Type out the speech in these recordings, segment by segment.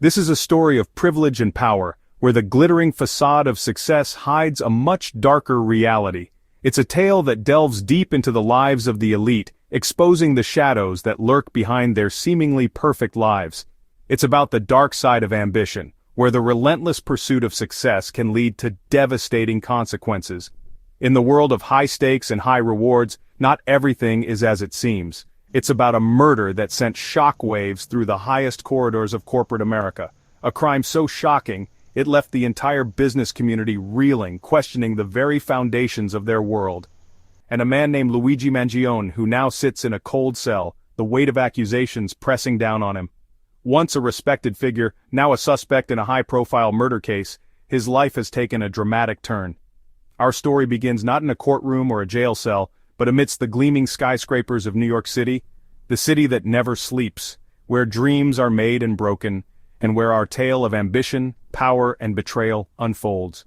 This is a story of privilege and power, where the glittering facade of success hides a much darker reality. It's a tale that delves deep into the lives of the elite, exposing the shadows that lurk behind their seemingly perfect lives. It's about the dark side of ambition, where the relentless pursuit of success can lead to devastating consequences. In the world of high stakes and high rewards, not everything is as it seems. It's about a murder that sent shockwaves through the highest corridors of corporate America. A crime so shocking, it left the entire business community reeling, questioning the very foundations of their world. And a man named Luigi Mangione, who now sits in a cold cell, the weight of accusations pressing down on him. Once a respected figure, now a suspect in a high-profile murder case, his life has taken a dramatic turn. Our story begins not in a courtroom or a jail cell, but amidst the gleaming skyscrapers of New York City, the city that never sleeps, where dreams are made and broken, and where our tale of ambition, power, and betrayal unfolds.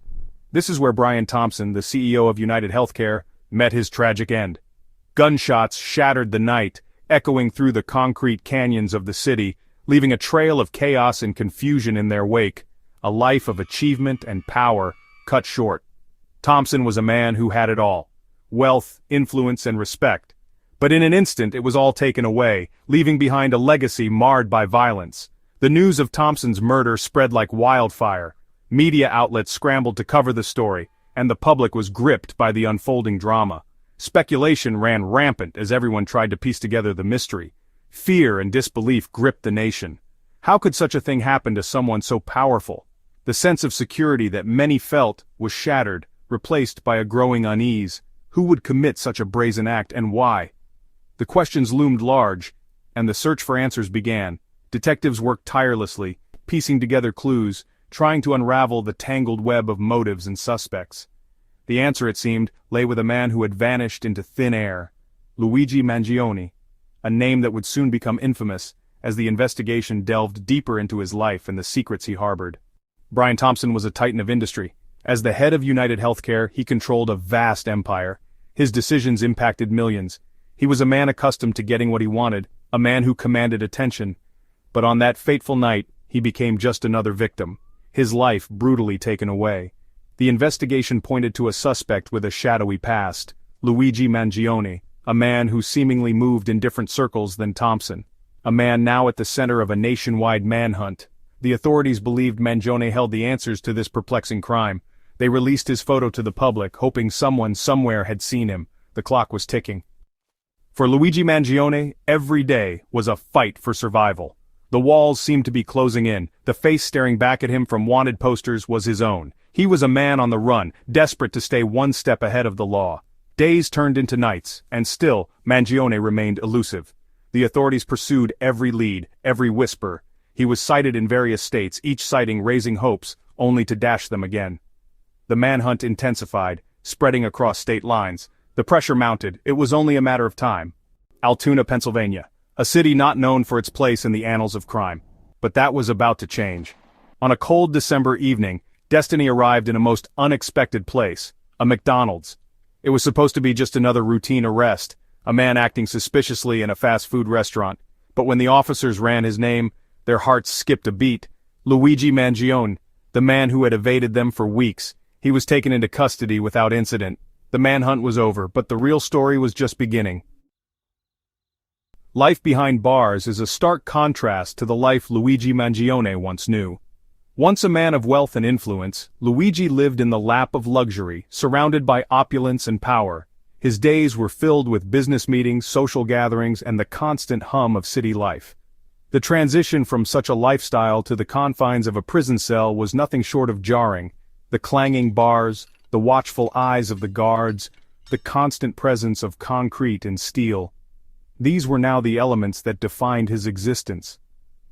This is where Brian Thompson, the CEO of UnitedHealthcare, met his tragic end. Gunshots shattered the night, echoing through the concrete canyons of the city, leaving a trail of chaos and confusion in their wake, a life of achievement and power cut short. Thompson was a man who had it all: wealth, influence, and respect. But in an instant it was all taken away, leaving behind a legacy marred by violence. The news of Thompson's murder spread like wildfire. Media outlets scrambled to cover the story, and the public was gripped by the unfolding drama. Speculation ran rampant as everyone tried to piece together the mystery. Fear and disbelief gripped the nation. How could such a thing happen to someone so powerful? The sense of security that many felt was shattered, replaced by a growing unease. Who would commit such a brazen act, and why? The questions loomed large, and the search for answers began. Detectives worked tirelessly, piecing together clues, trying to unravel the tangled web of motives and suspects. The answer, it seemed, lay with a man who had vanished into thin air. Luigi Mangione, a name that would soon become infamous, as the investigation delved deeper into his life and the secrets he harbored. Brian Thompson was a titan of industry. As the head of UnitedHealthcare, he controlled a vast empire. His decisions impacted millions. He was a man accustomed to getting what he wanted, a man who commanded attention. But on that fateful night, he became just another victim, his life brutally taken away. The investigation pointed to a suspect with a shadowy past, Luigi Mangione, a man who seemingly moved in different circles than Thompson. A man now at the center of a nationwide manhunt. The authorities believed Mangione held the answers to this perplexing crime. They released his photo to the public, hoping someone somewhere had seen him. The clock was ticking. For Luigi Mangione, every day was a fight for survival. The walls seemed to be closing in. The face staring back at him from wanted posters was his own. He was a man on the run, desperate to stay one step ahead of the law. Days turned into nights, and still, Mangione remained elusive. The authorities pursued every lead, every whisper. He was cited in various states, each sighting raising hopes, only to dash them again. The manhunt intensified, spreading across state lines. The pressure mounted. It was only a matter of time. Altoona, Pennsylvania. A city not known for its place in the annals of crime. But that was about to change. On a cold December evening, destiny arrived in a most unexpected place, a McDonald's. It was supposed to be just another routine arrest, a man acting suspiciously in a fast food restaurant. But when the officers ran his name, their hearts skipped a beat. Luigi Mangione, the man who had evaded them for weeks. He was taken into custody without incident. The manhunt was over, but the real story was just beginning. Life behind bars is a stark contrast to the life Luigi Mangione once knew. Once a man of wealth and influence, Luigi lived in the lap of luxury, surrounded by opulence and power. His days were filled with business meetings, social gatherings, and the constant hum of city life. The transition from such a lifestyle to the confines of a prison cell was nothing short of jarring. The clanging bars, the watchful eyes of the guards, the constant presence of concrete and steel. These were now the elements that defined his existence.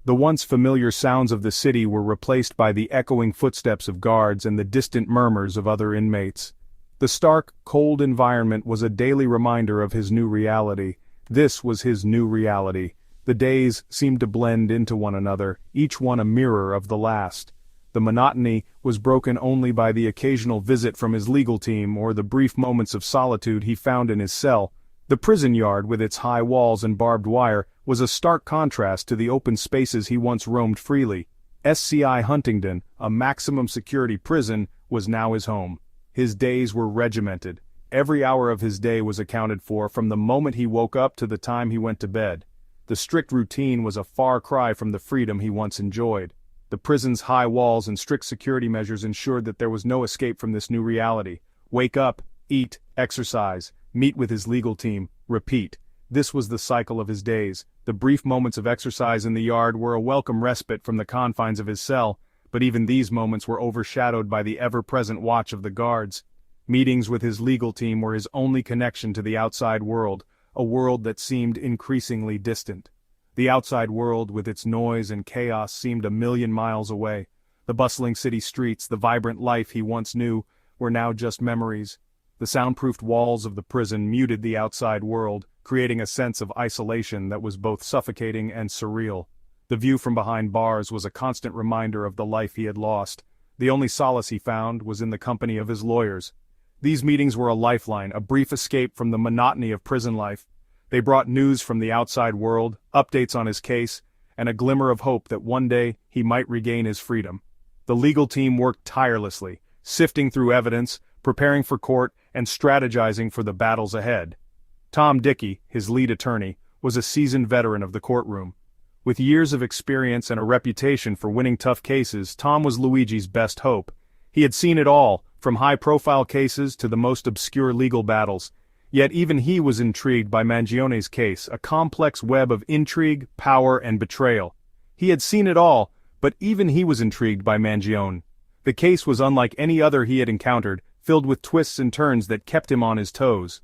The once familiar sounds of the city were replaced by the echoing footsteps of guards and the distant murmurs of other inmates. The stark, cold environment was a daily reminder of his new reality. This was his new reality. The days seemed to blend into one another, each one a mirror of the last. The monotony was broken only by the occasional visit from his legal team or the brief moments of solitude he found in his cell. The prison yard, with its high walls and barbed wire, was a stark contrast to the open spaces he once roamed freely. SCI Huntingdon, a maximum security prison, was now his home. His days were regimented. Every hour of his day was accounted for from the moment he woke up to the time he went to bed. The strict routine was a far cry from the freedom he once enjoyed. The prison's high walls and strict security measures ensured that there was no escape from this new reality. Wake up, eat, exercise, meet with his legal team, repeat. This was the cycle of his days. The brief moments of exercise in the yard were a welcome respite from the confines of his cell, but even these moments were overshadowed by the ever-present watch of the guards. Meetings with his legal team were his only connection to the outside world, a world that seemed increasingly distant. The outside world, with its noise and chaos, seemed a million miles away. The bustling city streets, the vibrant life he once knew, were now just memories. The soundproofed walls of the prison muted the outside world, creating a sense of isolation that was both suffocating and surreal. The view from behind bars was a constant reminder of the life he had lost. The only solace he found was in the company of his lawyers. These meetings were a lifeline, a brief escape from the monotony of prison life. They brought news from the outside world, updates on his case, and a glimmer of hope that one day he might regain his freedom. The legal team worked tirelessly, sifting through evidence, preparing for court, and strategizing for the battles ahead. Tom Dickey, his lead attorney, was a seasoned veteran of the courtroom. With years of experience and a reputation for winning tough cases, Tom was Luigi's best hope. He had seen it all, from high-profile cases to the most obscure legal battles. Yet even he was intrigued by Mangione's case, a complex web of intrigue, power, and betrayal. He had seen it all, but even he was intrigued by Mangione. The case was unlike any other he had encountered, filled with twists and turns that kept him on his toes.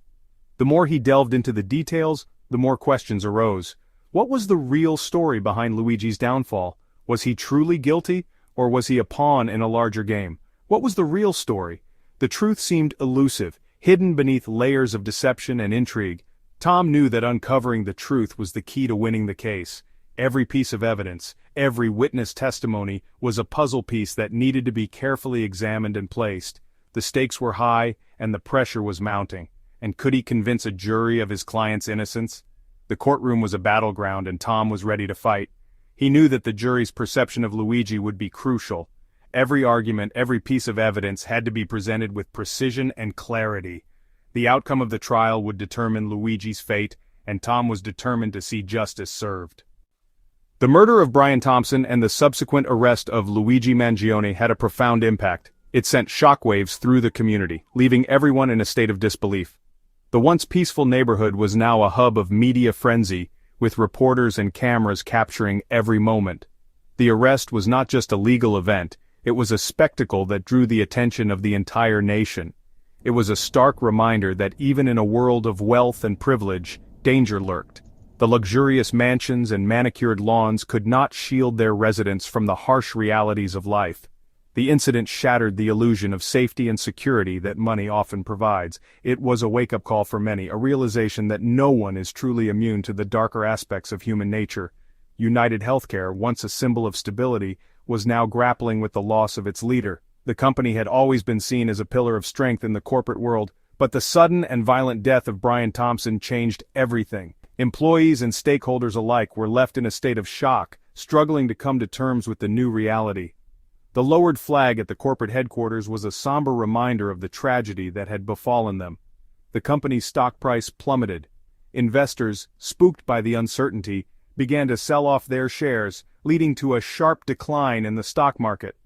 The more he delved into the details, the more questions arose. What was the real story behind Luigi's downfall? Was he truly guilty, or was he a pawn in a larger game? What was the real story? The truth seemed elusive, hidden beneath layers of deception and intrigue. Tom knew that uncovering the truth was the key to winning the case. Every piece of evidence, every witness testimony, was a puzzle piece that needed to be carefully examined and placed. The stakes were high, and the pressure was mounting. And could he convince a jury of his client's innocence? The courtroom was a battleground, and Tom was ready to fight. He knew that the jury's perception of Luigi would be crucial. Every argument, every piece of evidence had to be presented with precision and clarity. The outcome of the trial would determine Luigi's fate, and Tom was determined to see justice served. The murder of Brian Thompson and the subsequent arrest of Luigi Mangione had a profound impact. It sent shockwaves through the community, leaving everyone in a state of disbelief. The once peaceful neighborhood was now a hub of media frenzy, with reporters and cameras capturing every moment. The arrest was not just a legal event, it was a spectacle that drew the attention of the entire nation. It was a stark reminder that even in a world of wealth and privilege, danger lurked. The luxurious mansions and manicured lawns could not shield their residents from the harsh realities of life. The incident shattered the illusion of safety and security that money often provides. It was a wake-up call for many, a realization that no one is truly immune to the darker aspects of human nature. UnitedHealthcare, once a symbol of stability, was now grappling with the loss of its leader. The company had always been seen as a pillar of strength in the corporate world, but the sudden and violent death of Brian Thompson changed everything. Employees and stakeholders alike were left in a state of shock, struggling to come to terms with the new reality. The lowered flag at the corporate headquarters was a somber reminder of the tragedy that had befallen them. The company's stock price plummeted. Investors, spooked by the uncertainty, began to sell off their shares, leading to a sharp decline in the stock market.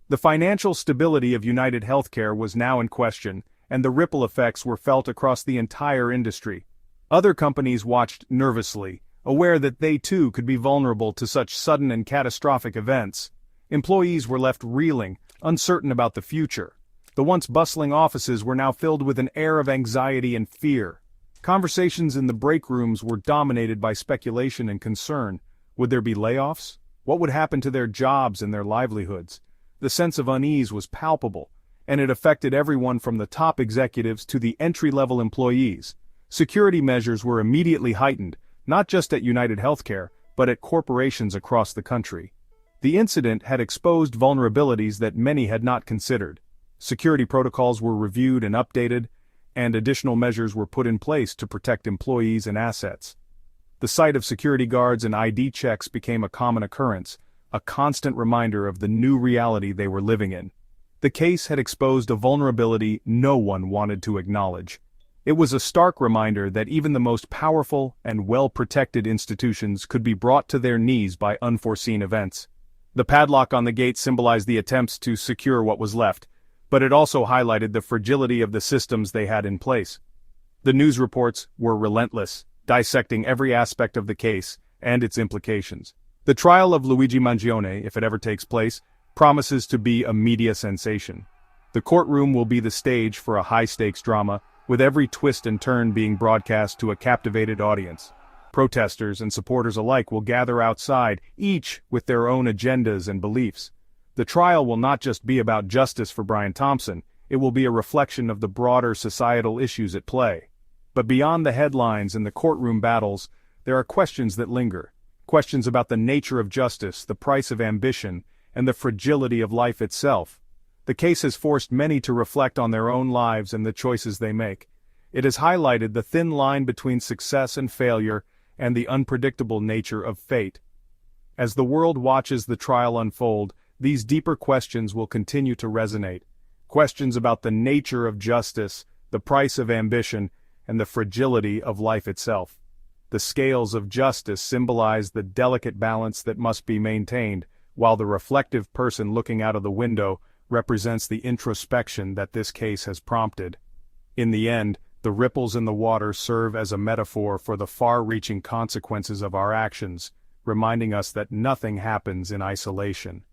The financial stability of UnitedHealthcare was now in question, and the ripple effects were felt across the entire industry. Other companies watched nervously, aware that they too could be vulnerable to such sudden and catastrophic events. Employees were left reeling, uncertain about the future. The once bustling offices were now filled with an air of anxiety and fear. Conversations in the break rooms were dominated by speculation and concern. Would there be layoffs? What would happen to their jobs and their livelihoods? The sense of unease was palpable, and it affected everyone from the top executives to the entry-level employees. Security measures were immediately heightened, not just at UnitedHealthcare, but at corporations across the country. The incident had exposed vulnerabilities that many had not considered. Security protocols were reviewed and updated, and additional measures were put in place to protect employees and assets. The sight of security guards and ID checks became a common occurrence, a constant reminder of the new reality they were living in. The case had exposed a vulnerability no one wanted to acknowledge. It was a stark reminder that even the most powerful and well-protected institutions could be brought to their knees by unforeseen events. The padlock on the gate symbolized the attempts to secure what was left, but it also highlighted the fragility of the systems they had in place. The news reports were relentless, dissecting every aspect of the case and its implications. The trial of Luigi Mangione, if it ever takes place, promises to be a media sensation. The courtroom will be the stage for a high-stakes drama, with every twist and turn being broadcast to a captivated audience. Protesters and supporters alike will gather outside, each with their own agendas and beliefs. The trial will not just be about justice for Brian Thompson, it will be a reflection of the broader societal issues at play. But beyond the headlines and the courtroom battles, there are questions that linger. Questions about the nature of justice, the price of ambition, and the fragility of life itself. The case has forced many to reflect on their own lives and the choices they make. It has highlighted the thin line between success and failure and the unpredictable nature of fate. As the world watches the trial unfold, these deeper questions will continue to resonate. Questions about the nature of justice, the price of ambition, and the fragility of life itself. The scales of justice symbolize the delicate balance that must be maintained, while the reflective person looking out of the window represents the introspection that this case has prompted. In the end, the ripples in the water serve as a metaphor for the far-reaching consequences of our actions, reminding us that nothing happens in isolation.